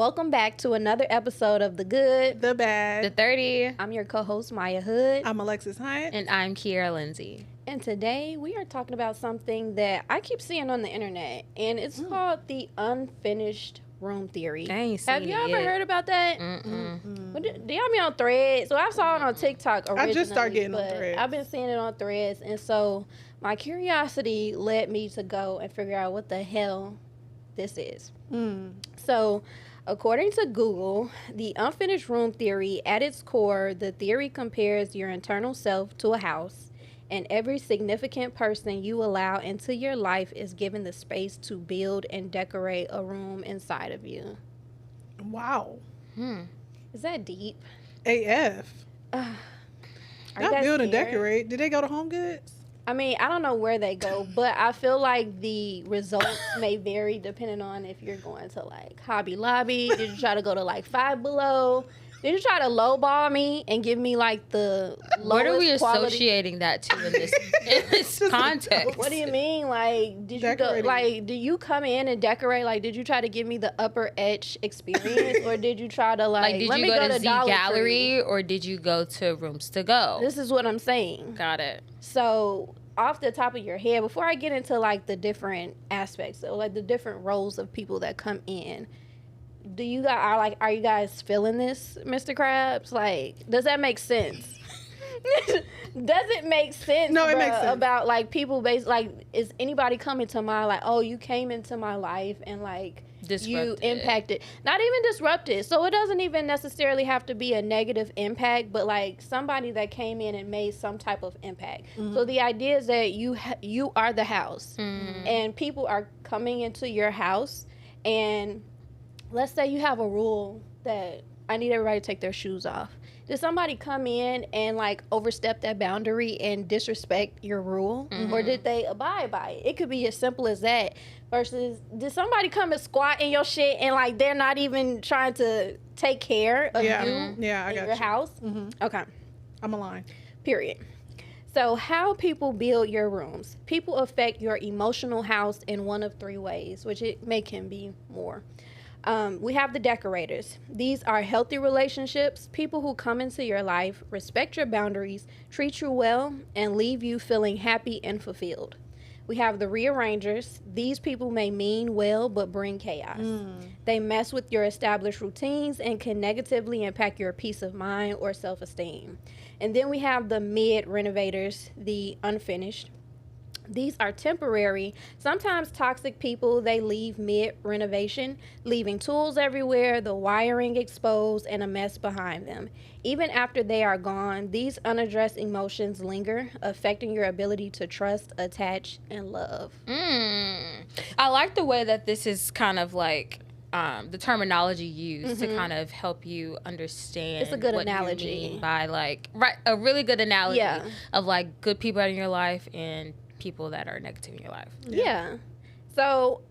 welcome back to another episode of The Good, The Bad, The 30. I'm your co-host, Maya Hood. I'm Alexis IG. And I'm Kiera Lindsay. And today we are talking about something that I keep seeing on the internet, and it's called the unfinished room theory. I ain't Have seen you it ever yet. heard about that? But do y'all be on Threads? So I saw it on TikTok originally. I just started getting on but Threads. I've been seeing it on Threads, and so my curiosity led me to go and figure out what the hell this is. So, according to Google, the unfinished room theory, at its core, the theory compares your internal self to a house, and every significant person you allow into your life is given the space to build and decorate a room inside of you. Wow. Is that deep? AF. Are you Not guys build and scared? decorate. Did they go to Home Goods? I mean, I don't know where they go, but I feel like the results may vary depending on if you're going to like Hobby Lobby. Did you try to go to like Five Below? Did you try to lowball me and give me like the lowest What are we quality? associating that to in this context? What do you mean? Like, did you go? Decorating. Like, do you come in and decorate? Like, did you try to give me the upper edge experience, or did you try to like? Like, did let you me go to Z Dollar Gallery or did you go to Rooms to Go? Tree? This is what I'm saying. Got it. So, off the top of your head, before I get into like the different aspects, so like the different roles of people that come in, do you guys are you guys feeling this, Mr. Krabs? Like, does that make sense? Does it make sense? No, it bruh, makes sense. About like people based, like, is anybody coming to mind like, oh, you came into my life and like you Disrupted. impacted, not even disrupted, so it doesn't even necessarily have to be a negative impact, but like somebody that came in and made some type of impact. So the idea is that you are the house, and people are coming into your house, and let's say you have a rule that I need everybody to take their shoes off. Did somebody come in and like overstep that boundary and disrespect your rule, or did they abide by it? It could be as simple as that. Versus, did somebody come and squat in your shit and like they're not even trying to take care of Yeah. you Yeah, I in got your you. house? Okay. I'm aligned. Period. So, how people build your rooms. People affect your emotional house in one of three ways, which can be more. We have the decorators. These are healthy relationships, people who come into your life, respect your boundaries, treat you well, and leave you feeling happy and fulfilled. We have the rearrangers. These people may mean well, but bring chaos. They mess with your established routines and can negatively impact your peace of mind or self-esteem. And then we have the mid-renovators, the unfinished. These are temporary, sometimes toxic people. They leave mid-renovation, leaving tools everywhere, the wiring exposed, and a mess behind them. Even after they are gone, these unaddressed emotions linger, affecting your ability to trust, attach, and love. I like the way that this is kind of like the terminology used to kind of help you understand. It's a good what analogy. you mean by like, right, a really good analogy of like good people in your life and people that are negative in your life. Yeah. So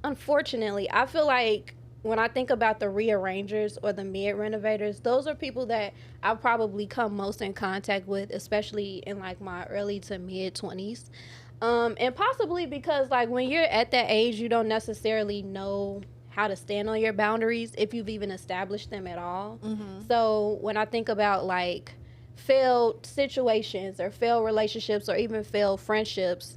unfortunately, I feel like when I think about the rearrangers or the mid-renovators, those are people that I've probably come most in contact with, especially in like my early to mid-20s. And possibly because like when you're at that age, you don't necessarily know how to stand on your boundaries if you've even established them at all. So when I think about like failed situations or failed relationships or even failed friendships,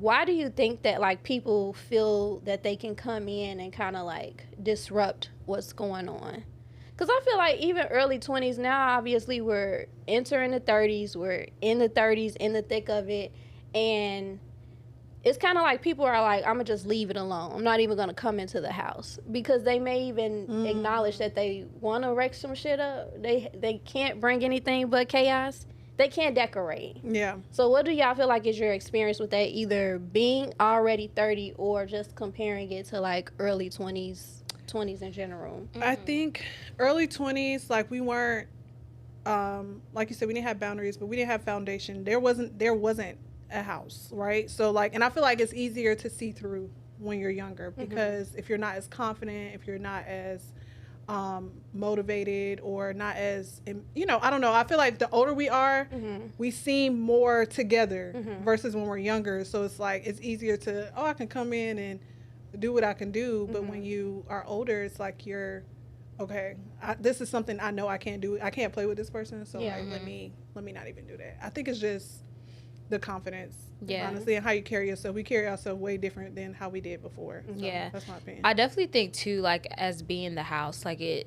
why do you think that like people feel that they can come in and kind of like disrupt what's going on? Because I feel like even early 20s now, obviously we're entering the 30s, we're in the 30s, in the thick of it, and it's kind of like people are like, I'm going to just leave it alone. I'm not even going to come into the house. Because they may even acknowledge that they want to wreck some shit up. They can't bring anything but chaos. They can't decorate. Yeah. So what do y'all feel like is your experience with that, either being already 30 or just comparing it to like early 20s in general? I think early 20s, like we weren't, like you said, we didn't have boundaries, but we didn't have foundation. There wasn't a house, right? So like, and I feel like it's easier to see through when you're younger because if you're not as confident, if you're not as motivated or not as, I don't know. I feel like the older we are, we seem more together versus when we're younger. So it's like, it's easier to, I can come in and do what I can do. But when you are older, it's like you're okay. This is something I know I can't do. I can't play with this person, so like let me not even do that. I think it's just the confidence, honestly, and how you carry yourself. We carry ourselves way different than how we did before. So that's my opinion. I definitely think too, like as being the house, like it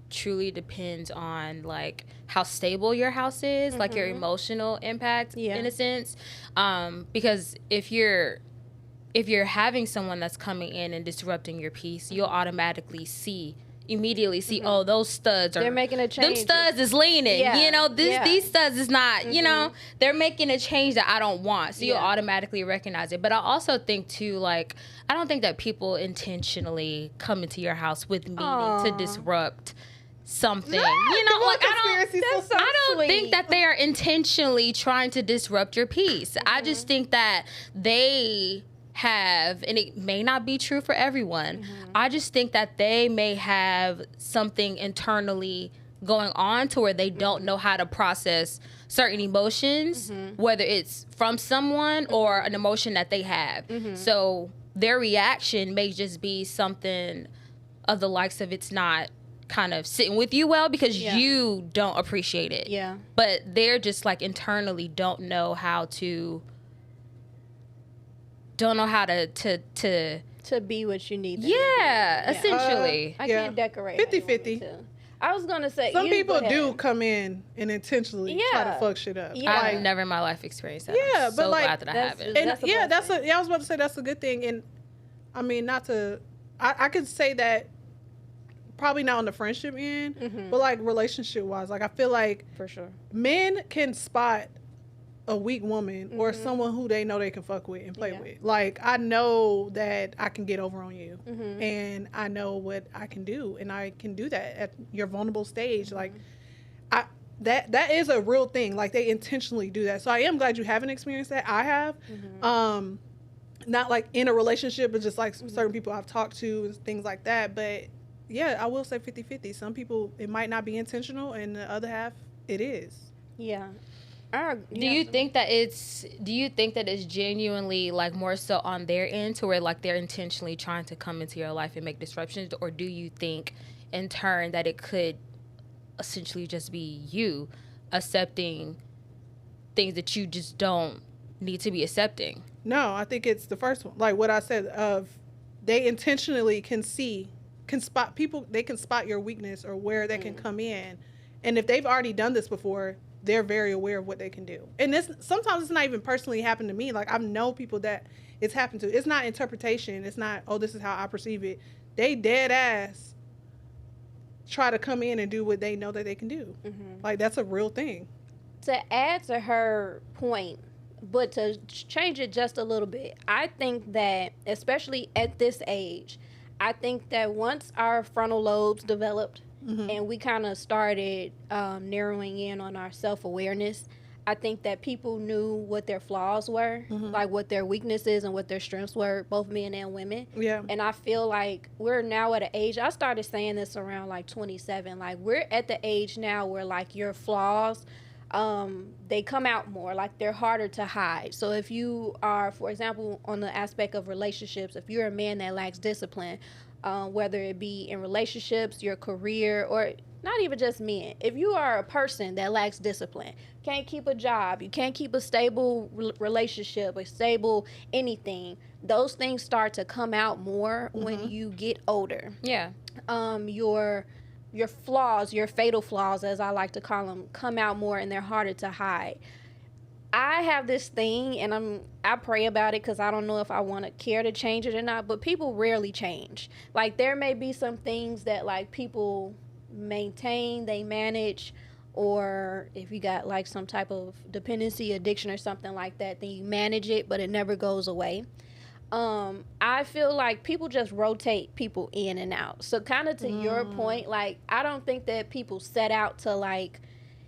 truly depends on like how stable your house is, like your emotional impact in a sense. Because if you're having someone that's coming in and disrupting your peace, you'll automatically immediately see, oh, those studs are, they're making a change. Them studs is leaning. You know, these studs is not, you know, they're making a change that I don't want. So you'll automatically recognize it. But I also think too, like, I don't think that people intentionally come into your house with meaning to disrupt something. You know, like I don't think that they are intentionally trying to disrupt your peace. I just think that they have, and it may not be true for everyone, I just think that they may have something internally going on to where they don't know how to process certain emotions, whether it's from someone or an emotion that they have. So their reaction may just be something of the likes of it's not kind of sitting with you well because you don't appreciate it. But they're just like internally don't know how to be what you need. Essentially. I can't decorate 50-50. I was gonna say some people do come in and intentionally try to fuck shit up. I've never in my life experienced that. I'm but so like, glad that I haven't. And I was about to say that's a good thing. And I mean, I could say that probably not on the friendship end, but like relationship wise, like I feel like for sure men can spot a weak woman or someone who they know they can fuck with and play with. Like, I know that I can get over on you and I know what I can do, and I can do that at your vulnerable stage. Like, that is a real thing. Like, they intentionally do that. So I am glad you haven't experienced that. I have. Not like in a relationship, but just like certain people I've talked to and things like that. But yeah, I will say 50-50. Some people, it might not be intentional, and the other half, it is. Yeah. Do you think that it's genuinely like more so on their end to where like they're intentionally trying to come into your life and make disruptions, or do you think in turn that it could essentially just be you accepting things that you just don't need to be accepting? No, I think it's the first one. Like what I said, of they intentionally can spot people, they can spot your weakness or where they can come in. And if they've already done this before, they're very aware of what they can do. And this sometimes it's not even personally happened to me. Like, I've known people that it's happened to. It's not interpretation. It's not, oh, this is how I perceive it. They dead ass try to come in and do what they know that they can do. Like, that's a real thing. To add to her point, but to change it just a little bit, I think that, especially at this age, I think that once our frontal lobes developed, and we kind of started narrowing in on our self-awareness, I think that people knew what their flaws were, like what their weaknesses and what their strengths were, both men and women. Yeah. And I feel like we're now at an age, I started saying this around like 27, like we're at the age now where like your flaws, they come out more, like they're harder to hide. So if you are, for example, on the aspect of relationships, if you're a man that lacks discipline, whether it be in relationships, your career, or not even just men. If you are a person that lacks discipline, can't keep a job, you can't keep a stable relationship, a stable anything, those things start to come out more when you get older. Yeah. Your flaws, your fatal flaws, as I like to call them, come out more and they're harder to hide. I have this thing, and I pray about it because I don't know if I want to care to change it or not, but people rarely change. Like, there may be some things that, like, people maintain, they manage, or if you got, like, some type of dependency, addiction, or something like that, then you manage it, but it never goes away. I feel like people just rotate people in and out. So kind of to your point, like, I don't think that people set out to, like,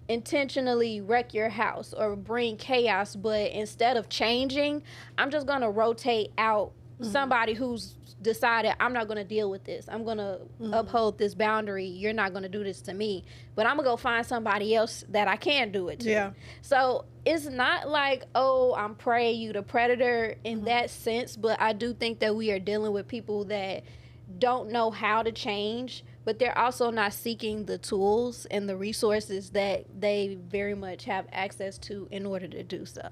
intentionally wreck your house or bring chaos, but instead of changing, I'm just going to rotate out somebody who's decided, I'm not going to deal with this. I'm going to uphold this boundary. You're not going to do this to me. But I'm going to go find somebody else that I can do it to. Yeah. So it's not like, oh, I'm prey, you the predator in that sense. But I do think that we are dealing with people that don't know how to change, but they're also not seeking the tools and the resources that they very much have access to in order to do so.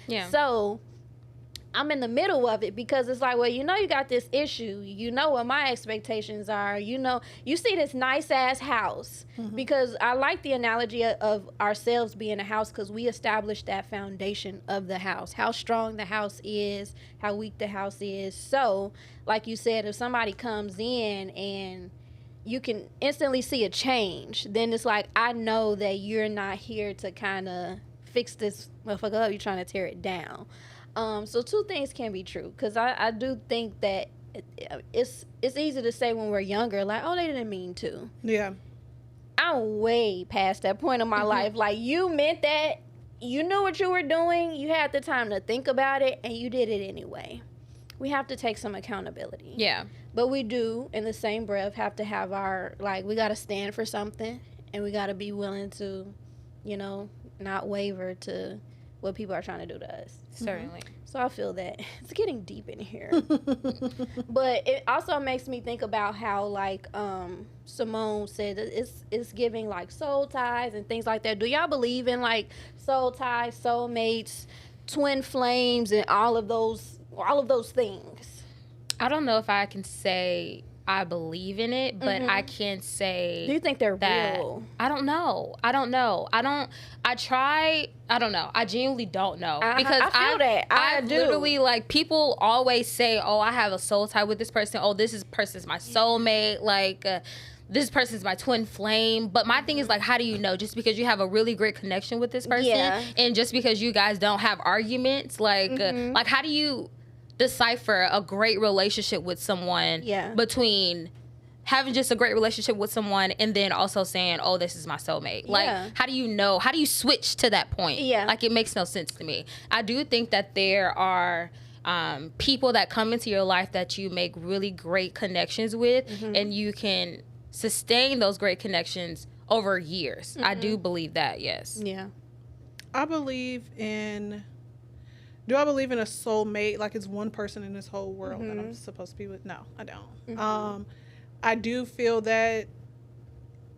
Yeah. So I'm in the middle of it because it's like, well, you know, you got this issue. You know what my expectations are. You know, you see this nice ass house because I like the analogy of ourselves being a house because we established that foundation of the house, how strong the house is, how weak the house is. So, like you said, if somebody comes in and you can instantly see a change, then it's like, I know that you're not here to kind of fix this motherfucker up. You're trying to tear it down. So two things can be true because I do think that it's easy to say when we're younger, like, oh, they didn't mean to. Yeah. I'm way past that point in my life. Like, you meant that. You knew what you were doing. You had the time to think about it, and you did it anyway. We have to take some accountability. Yeah. But we do, in the same breath, have to have our, like, we got to stand for something, and we got to be willing to, you know, not waver to what people are trying to do to us. Certainly. So I feel that it's getting deep in here. But it also makes me think about how, like, Simone said, it's giving, like, soul ties and things like that. Do y'all believe in, like, soul ties, soulmates, twin flames, and all of those things? I don't know if I can say I believe in it, but I can say. Do you think they're that real? I don't know. I don't know. I genuinely don't know. Because I feel that. I do. Literally, like, people always say, oh, I have a soul tie with this person. Oh, this person's my soulmate. Like, this person's my twin flame. But my thing is, like, how do you know? Just because you have a really great connection with this person, and just because you guys don't have arguments, like how do you decipher a great relationship with someone between having just a great relationship with someone and then also saying, oh, this is my soulmate? Like, how do you know? How do you switch to that point? Like, it makes no sense to me. I do think that there are people that come into your life that you make really great connections with, and you can sustain those great connections over years. I do believe that, yes. Yeah. I believe in... Do I believe in a soulmate? Like, it's one person in this whole world that I'm supposed to be with? No, I don't. I do feel that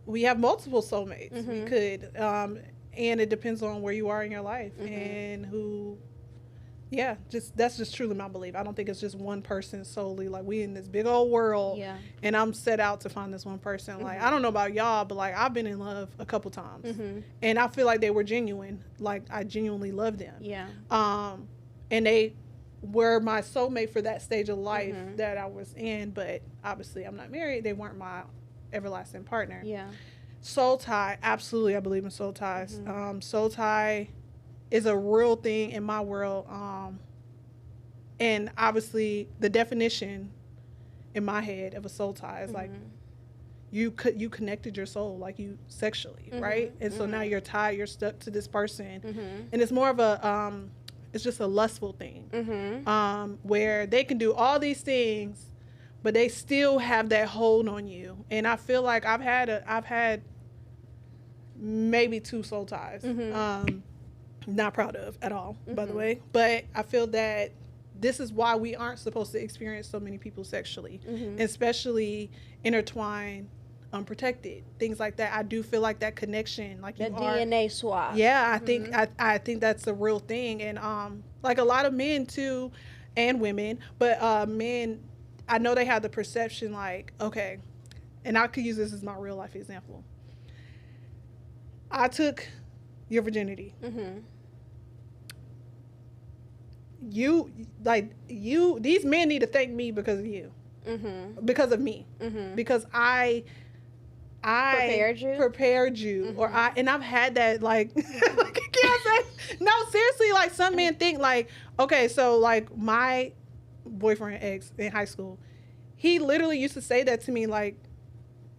we have multiple soulmates. We could. And it depends on where you are in your life and who. Yeah, that's just truly my belief. I don't think it's just one person solely. Like, we in this big old world, and I'm set out to find this one person. Like, I don't know about y'all, but, like, I've been in love a couple times, and I feel like they were genuine. Like, I genuinely loved them. Yeah. And they were my soulmate for that stage of life that I was in. But obviously, I'm not married. They weren't my everlasting partner. Yeah. Soul tie, absolutely, I believe in soul ties. Soul tie is a real thing in my world. And obviously, the definition in my head of a soul tie is like you connected your soul, like, you sexually, right? And so now you're tied, you're stuck to this person, and it's more of a it's just a lustful thing, where they can do all these things, but they still have that hold on you. And I feel like I've had maybe 2 soul ties. Not proud of at all, by the way. But I feel that this is why we aren't supposed to experience so many people sexually, especially intertwined, unprotected, things like that. I do feel like that connection, like the DNA swap. Yeah, I think that's a real thing, and like a lot of men too, and women, but men, I know they have the perception, like, okay, and I could use this as my real life example. I took your virginity. These men need to thank me because of you, because of me, because I prepared you, or I've had that, like, no, seriously, like, some men think, like, okay, so, like, my boyfriend ex in high school, he literally used to say that to me, like,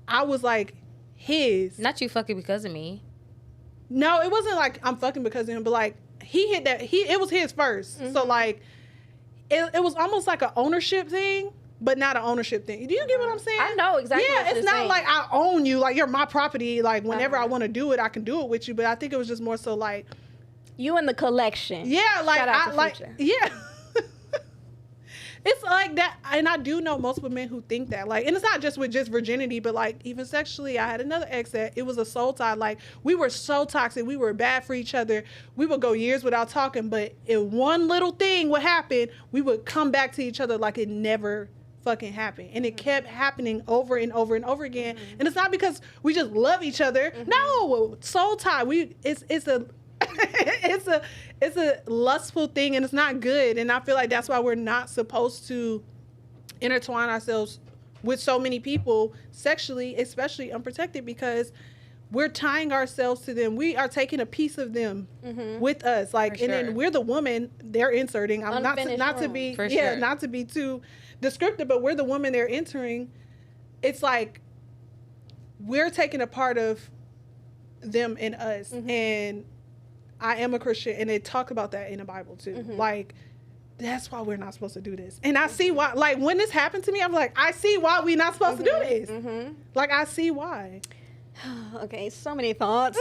I was like his. Not you fucking because of me. No, it wasn't like I'm fucking because of him, but, like, he hit that, it was his first. So, like, it was almost like an ownership thing, but not an ownership thing. Do you get what I'm saying? I know exactly. Yeah, what it's you're not saying. like I own you, like you're my property. Like whenever I want to do it, I can do it with you. But I think it was just more so like you in the collection. yeah, like Shout out I to like Future. yeah. It's like that, and I do know multiple men who think that. Like, and it's not just with just virginity, but like even sexually. I had another ex that it was a soul tie. Like we were so toxic, we were bad for each other. We would go years without talking, but if one little thing would happen, we would come back to each other like it never fucking happened, and it kept happening over and over and over again. And it's not because we just love each other. No, soul tie. It's a it's a lustful thing, and it's not good. And I feel like that's why we're not supposed to intertwine ourselves with so many people sexually, especially unprotected, because we're tying ourselves to them. We are taking a piece of them with us, like, and then we're the woman they're inserting. I'm not to be too descriptive, but we're the woman they're entering. It's like we're taking a part of them in us, and I am a Christian, and they talk about that in the Bible too. Like, that's why we're not supposed to do this. And I see why, like, when this happened to me, I'm like, I see why we're not supposed to do this. Like, I see why. Okay, so many thoughts.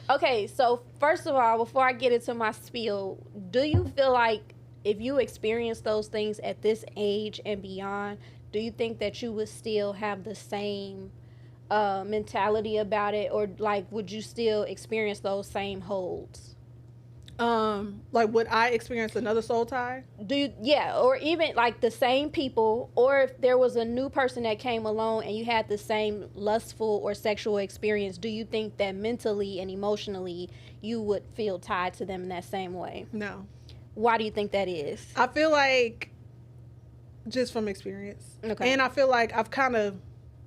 Okay, so first of all, before I get into my spiel, do you feel like if you experience those things at this age and beyond, do you think that you would still have the same mentality about it, or like would you still experience those same holds? Like would I experience another soul tie? Or even like the same people, or if there was a new person that came along and you had the same lustful or sexual experience, do you think that mentally and emotionally you would feel tied to them in that same way? No. Why do you think that is? I feel like just from experience. Okay. And I feel like I've kind of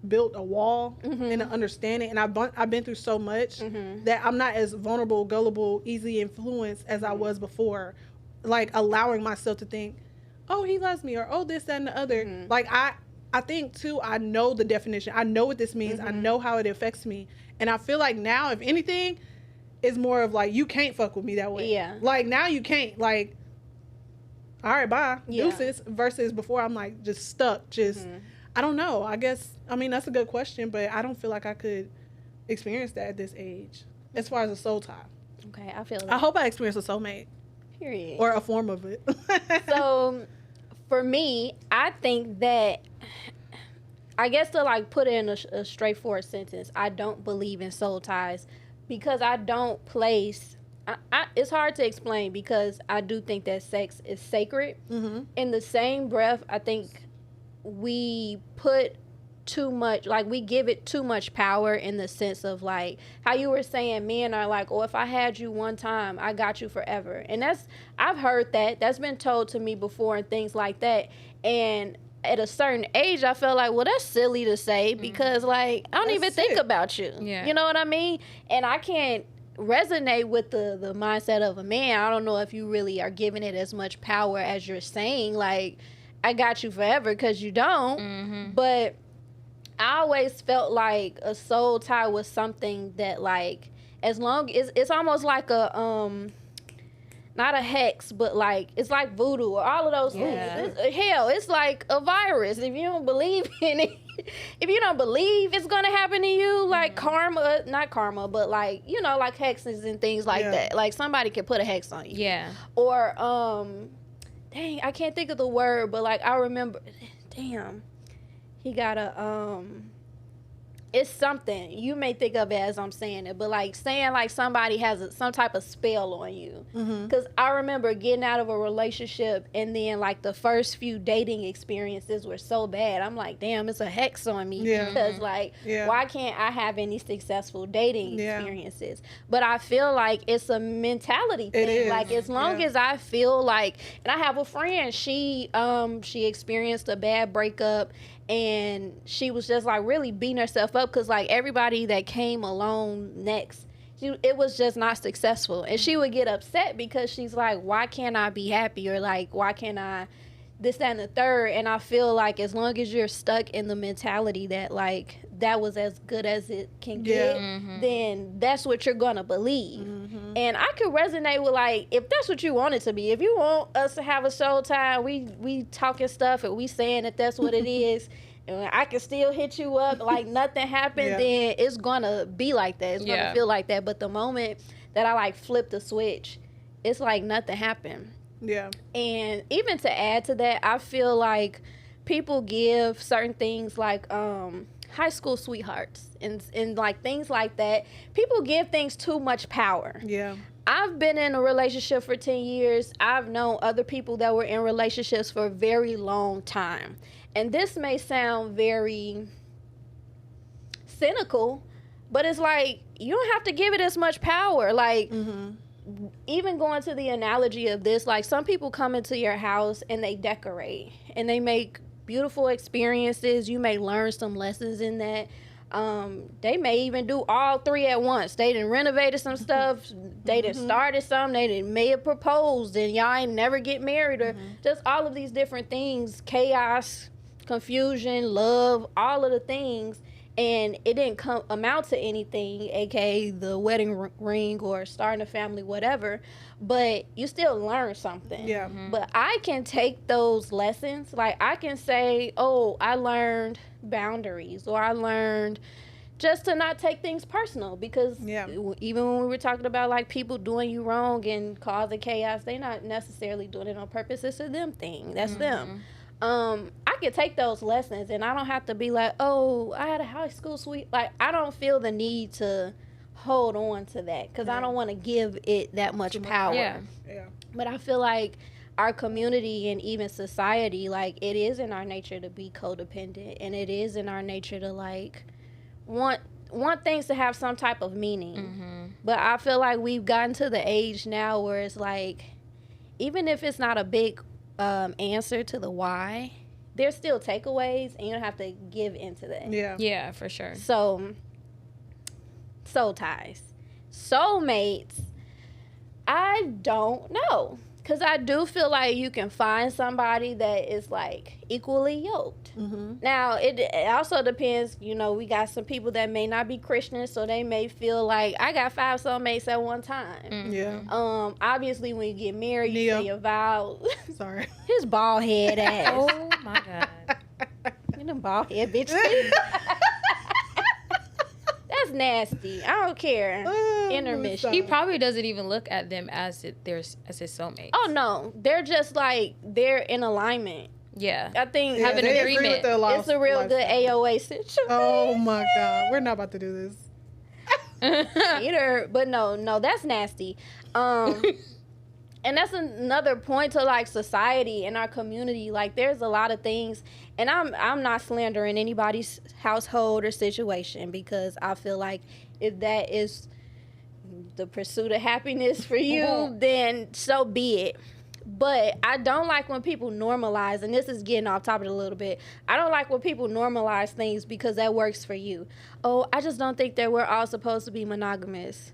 built a wall and an understanding, and I've been through so much that I'm not as vulnerable, gullible, easily influenced as I was before, like allowing myself to think, oh, he loves me, or oh, this, that, and the other. Like I think too, I know the definition, I know what this means, I know how it affects me, and I feel like now, if anything, it's more of like, you can't fuck with me that way. Yeah. Like now you can't, like, all right, bye, deuces, versus before I'm like just stuck, I don't know. I guess, I mean, that's a good question, but I don't feel like I could experience that at this age as far as a soul tie. Okay, I feel that. I hope I experience a soulmate. Period. Or a form of it. So, for me, I think that, I guess to like put it in a straightforward sentence, I don't believe in soul ties because I don't place, it's hard to explain because I do think that sex is sacred. In the same breath, I think we put too much, like we give it too much power in the sense of like how you were saying men are like, oh, if I had you one time, I got you forever. And I've heard that's been told to me before and things like that. And at a certain age, I felt like, well, that's silly to say because like I don't even think about you. You know what I mean? And I can't resonate with the mindset of a man. I don't know if you really are giving it as much power as you're saying, like, I got you forever, because you don't. But I always felt like a soul tie was something that, like, as long as it's almost like a not a hex, but like it's like voodoo or all of those things. It's like a virus. If you don't believe in it, if you don't believe it's gonna happen to you, like not karma, but like, you know, like hexes and things like that. Like somebody could put a hex on you. Or dang, I can't think of the word, but like I remember, he got a it's something you may think of it as I'm saying it, but like saying like somebody has some type of spell on you. Because I remember getting out of a relationship, and then like the first few dating experiences were so bad. I'm like, damn, it's a hex on me because like why can't I have any successful dating experiences? But I feel like it's a mentality thing. Like as long as I feel like, and I have a friend, she experienced a bad breakup. And she was just like really beating herself up because like everybody that came along next, it was just not successful. And she would get upset because she's like, why can't I be happy? Or like, why can't I this, that, and the third? And I feel like as long as you're stuck in the mentality that like that was as good as it can get, then that's what you're gonna believe. And I could resonate with, like, if that's what you want it to be. If you want us to have a soul tie, we talking stuff and we saying that that's what it is, and I can still hit you up like nothing happened, then it's gonna be like that. It's gonna feel like that. But the moment that I like flip the switch, it's like nothing happened. Yeah. And even to add to that, I feel like people give certain things like high school sweethearts and like things like that. People give things too much power. Yeah. I've been in a relationship for 10 years. I've known other people that were in relationships for a very long time. And this may sound very cynical, but it's like, you don't have to give it as much power. Like, even going to the analogy of this, like, some people come into your house and they decorate and they make beautiful experiences. You may learn some lessons in that. They may even do all three at once. They done renovated some stuff. They done started some. They done may have proposed and y'all ain't never get married, or just all of these different things, chaos, confusion, love, all of the things. And it didn't amount to anything, aka the wedding ring or starting a family, whatever. But you still learn something. Yeah. But I can take those lessons. Like, I can say, oh, I learned boundaries, or I learned just to not take things personal. Because even when we were talking about, like, people doing you wrong and causing chaos, they're not necessarily doing it on purpose. It's a them thing. That's them. I can take those lessons and I don't have to be like, oh, I had a high school sweet. Like, I don't feel the need to hold on to that because I don't want to give it that much power. Yeah. But I feel like our community and even society, like, it is in our nature to be codependent, and it is in our nature to, like, want things to have some type of meaning. But I feel like we've gotten to the age now where it's like, even if it's not a big answer to the why, there's still takeaways, and you don't have to give into that. Yeah, for sure. So, soul ties, soulmates, I don't know, because I do feel like you can find somebody that is like equally yoked. Now it also depends, you know, we got some people that may not be Christian, so they may feel like I got 5 soulmates at one time. Obviously when you get married, you say your vows. Sorry. His bald head ass. Oh my God. You them bald head bitch. That's nasty. I don't care. Intermission. He probably doesn't even look at them as his soulmate. Oh no, they're just like, they're in alignment. Yeah, I think have an agreement. It's a real good AOA situation. Oh my God, we're not about to do this. Either, but no, that's nasty. And that's another point to, like, society and our community. Like, there's a lot of things, and I'm not slandering anybody's household or situation, because I feel like if that is the pursuit of happiness for you, then so be it. But I don't like when people normalize, and this is getting off topic a little bit, I don't like when people normalize things because that works for you. Oh, I just don't think that we're all supposed to be monogamous.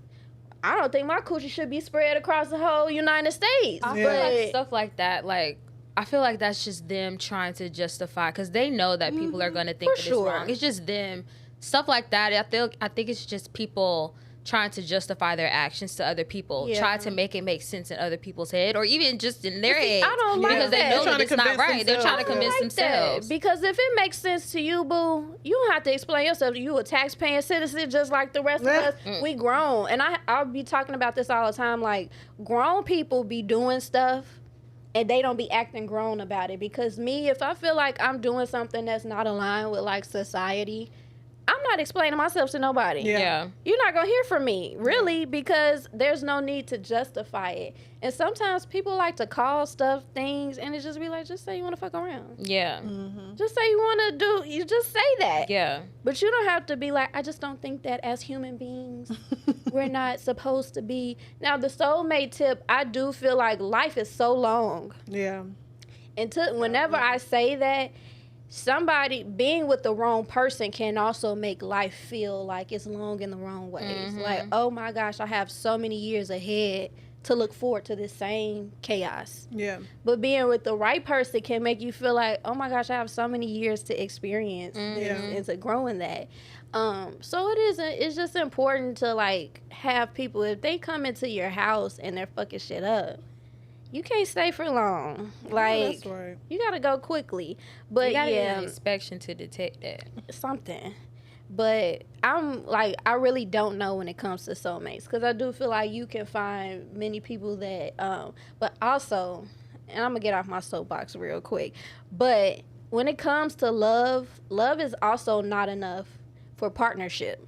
I don't think my coochie should be spread across the whole United States. I feel like stuff like that, like, I feel like that's just them trying to justify, because they know that people are going to think that it's wrong. It's just them. Stuff like that, I think it's just people trying to justify their actions to other people, try to make it make sense in other people's head, or even just in their head. I don't like because that. they know that it's not right. They're trying to convince themselves. Because if it makes sense to you, boo, you don't have to explain yourself. You a tax-paying citizen just like the rest of us. We grown. And I'll be talking about this all the time. Like, grown people be doing stuff and they don't be acting grown about it. Because me, if I feel like I'm doing something that's not aligned with, like, society, I'm not explaining myself to nobody. Yeah. You're not going to hear from me, really, because there's no need to justify it. And sometimes people like to call stuff things, and it just be like, just say you want to fuck around. Yeah. Just say you want to you just say that. Yeah. But you don't have to be like, I just don't think that as human beings, we're not supposed to be. Now, the soulmate tip, I do feel like life is so long. Yeah. And whenever I say that, somebody being with the wrong person can also make life feel like it's long in the wrong ways. Like, oh my gosh, I have so many years ahead to look forward to this same chaos. Yeah. But being with the right person can make you feel like, oh my gosh, I have so many years to experience and to grow in that. So it's just important to like have people, if they come into your house and they're fucking shit up, you can't stay for long. Like, that's right. you gotta go quickly. But you gotta yeah, get an inspection to detect that. something. But I'm like, I really don't know when it comes to soulmates, because I do feel like you can find many people that, but also, and I'm gonna get off my soapbox real quick, but when it comes to love is also not enough for partnership.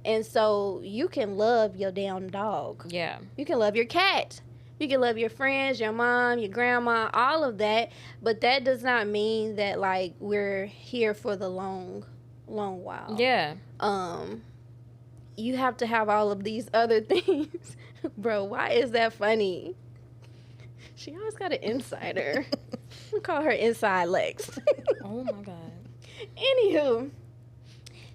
And so you can love your damn dog. Yeah. You can love your cat. You can love your friends, your mom, your grandma, all of that. But that does not mean that like we're here for the long while. Yeah. You have to have all of these other things. Bro, why is that funny? She always got an insider. We call her Inside Lex. Oh my God. Anywho,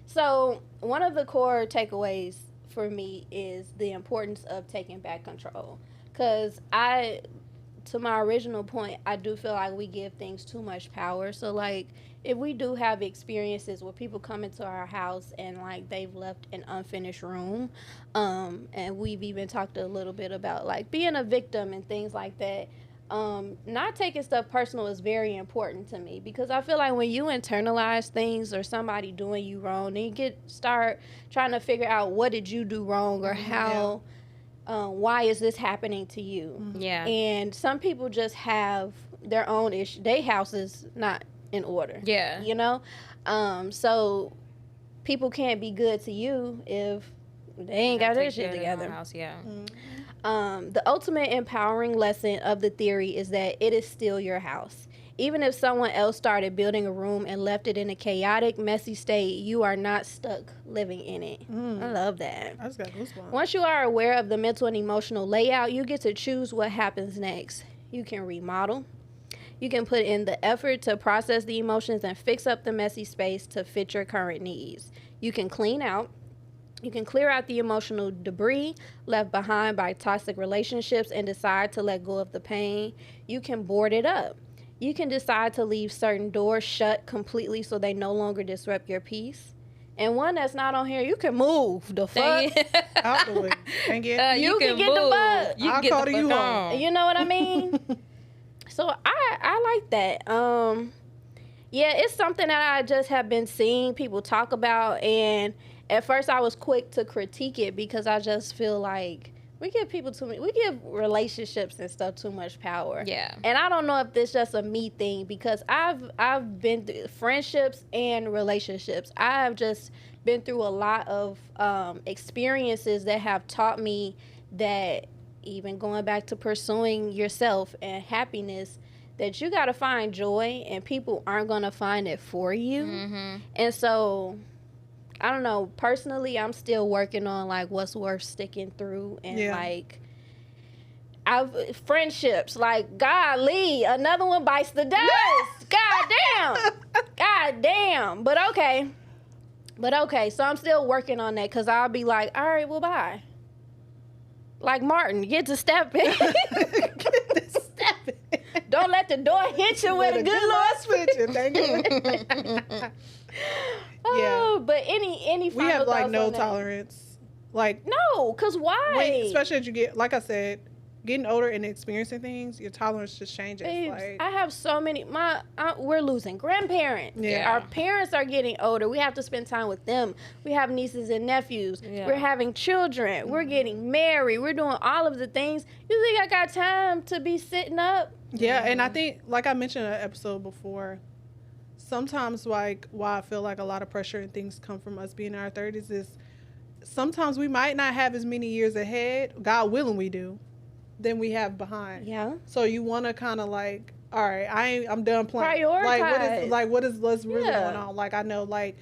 so one of the core takeaways for me is the importance of taking back control. Because to my original point, I do feel like we give things too much power. So like, if we do have experiences where people come into our house and like they've left an unfinished room, and we've even talked a little bit about like being a victim and things like that, not taking stuff personal is very important to me, because I feel like when you internalize things or somebody doing you wrong, then you start trying to figure out what did you do wrong or how, why is this happening to you? Yeah. And some people just have their own issue. Their house is not in order. Yeah. You know? So people can't be good to you if they ain't got their shit together. House, yeah. The ultimate empowering lesson of the theory is that it is still your house. Even if someone else started building a room and left it in a chaotic, messy state, you are not stuck living in it. I love that. I just got goosebumps. Once you are aware of the mental and emotional layout, you get to choose what happens next. You can remodel. You can put in the effort to process the emotions and fix up the messy space to fit your current needs. You can clean out. You can clear out the emotional debris left behind by toxic relationships and decide to let go of the pain. You can board it up. You can decide to leave certain doors shut completely so they no longer disrupt your peace. And one that's not on here, you can move the fuck out the way. You can get the fuck. You can get the fuck on. You know what I mean? So I like that. Yeah, it's something that I just have been seeing people talk about, and at first I was quick to critique it because I just feel like we give relationships and stuff too much power. Yeah. And I don't know if this just a me thing, because I've been through friendships and relationships. I've just been through a lot of experiences that have taught me that, even going back to pursuing yourself and happiness, that you got to find joy and people aren't going to find it for you. And so I don't know, personally, I'm still working on like what's worth sticking through, and like friendships, like golly, another one bites the dust. God damn. But okay, so I'm still working on that, because I'll be like, all right, well, bye. Like Martin, get to stepping. Don't let the door hit you with a good Lord switch. Thank you. Oh, but any final we have like thoughts no on that? tolerance. Like, no, because why? Especially as you get, like I said, getting older and experiencing things, your tolerance just changes. Babes, like, I have so many. We're losing grandparents. Yeah. Our parents are getting older. We have to spend time with them. We have nieces and nephews. We're having children. We're getting married. We're doing all of the things. You think I got time to be sitting up? Yeah, and I think, like I mentioned in an episode before, sometimes like why I feel like a lot of pressure and things come from us being in our 30s is sometimes we might not have as many years ahead, God willing we do, than we have behind. Yeah. So you want to kind of like, all right, I'm done playing. Prioritize. What's really going on? Like, I know, like,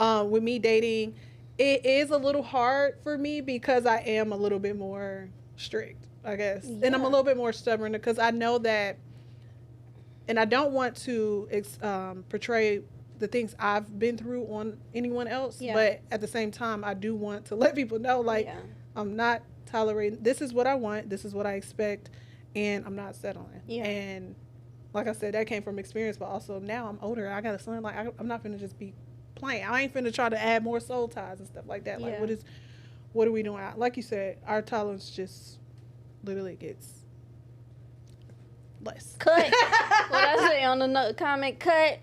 with me dating, it is a little hard for me because I am a little bit more strict, I guess. Yeah. And I'm a little bit more stubborn because I know that, and I don't want to portray the things I've been through on anyone else. Yeah. But at the same time, I do want to let people know, like, I'm not tolerating. This is what I want. This is what I expect, and I'm not settling. Yeah. And like I said, that came from experience, but also now I'm older. I got a son. Like I'm not finna just be playing. I ain't finna try to add more soul ties and stuff like that. Like what are we doing? Like you said, our tolerance just literally gets less. Cut. What I say on the comment, cut.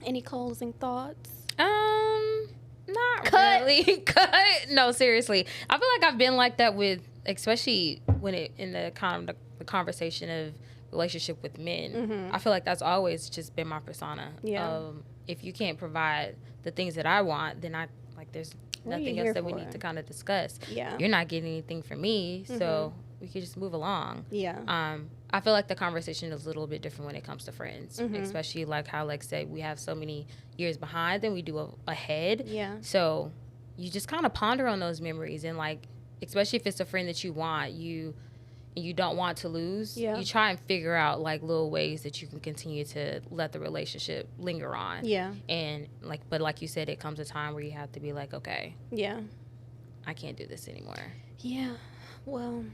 Any closing thoughts? Not Cut. really. Cut. No, seriously. I feel like I've been like that with, especially when it in the conversation of relationship with men. Mm-hmm. I feel like that's always just been my persona. Yeah. If you can't provide the things that I want, then there's nothing else that we need to kind of discuss. Yeah. You're not getting anything from me, so we could just move along. Yeah. I feel like the conversation is a little bit different when it comes to friends, especially like how Lex said, we have so many years behind than we do ahead. Yeah. So you just kind of ponder on those memories, and like, especially if it's a friend that you want, you don't want to lose, you try and figure out like little ways that you can continue to let the relationship linger on. Yeah. And but like you said, it comes a time where you have to be like, okay, yeah, I can't do this anymore. Yeah. Well,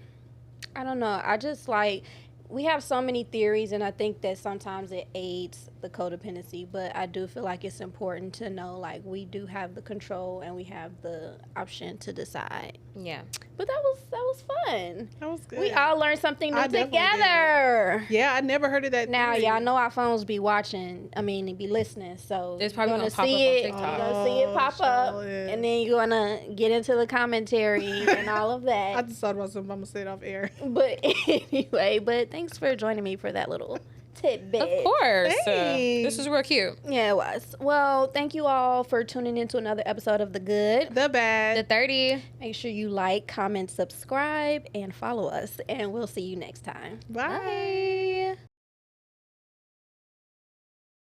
I don't know. I just like, we have so many theories, and I think that sometimes it aids the codependency, but I do feel like it's important to know, like, we do have the control and we have the option to decide. Yeah. But that was fun. That was good. We all learned something new I definitely together. did. Yeah, I never heard of that. Now, theory. y'all know our phones be watching. I mean, they be listening. So it's probably gonna pop see up it. on TikTok. You're gonna see it pop up, and then you're gonna get into the commentary and all of that. I just thought about something. I'm gonna say it off air. But anyway, thanks for joining me for that little tidbit. Of course. Thanks. This was real cute. Yeah, it was. Well, thank you all for tuning into another episode of The Good. The Bad. The 30. Make sure you like, comment, subscribe, and follow us. And we'll see you next time. Bye.